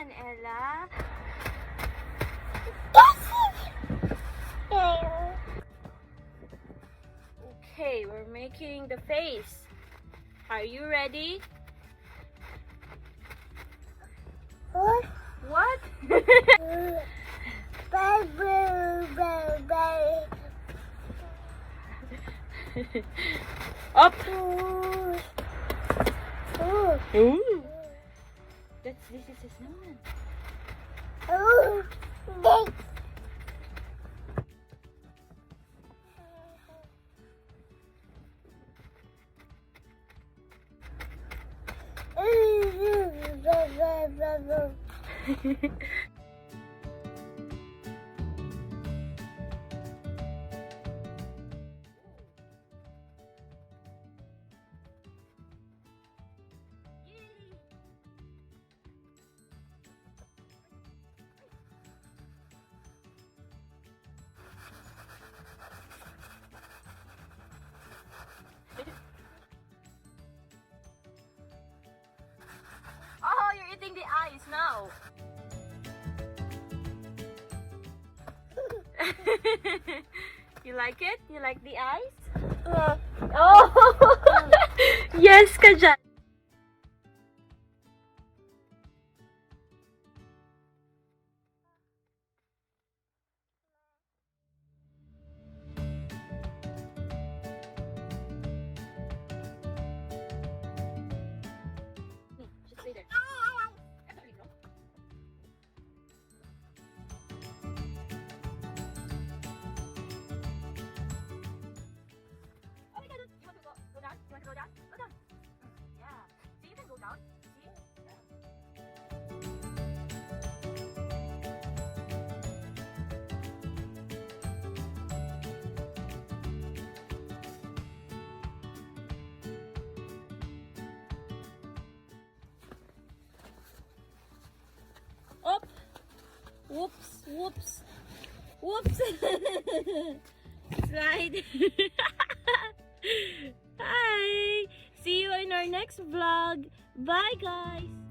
yan, Ella? Okay, we're making the face. Are you ready? What? What? Up! Ooh! This is a snowman. Oh, you're eating the ice now. You like it? You like the ice? Oh! Yes ka dyan. Just stay there. Oh my God, you want to go down? You want to go down? Go down. Yeah. See, you can go down. See? Yeah. Up. Whoops, whoops, whoops. Slide. Hi. See you in our next vlog. Bye, guys.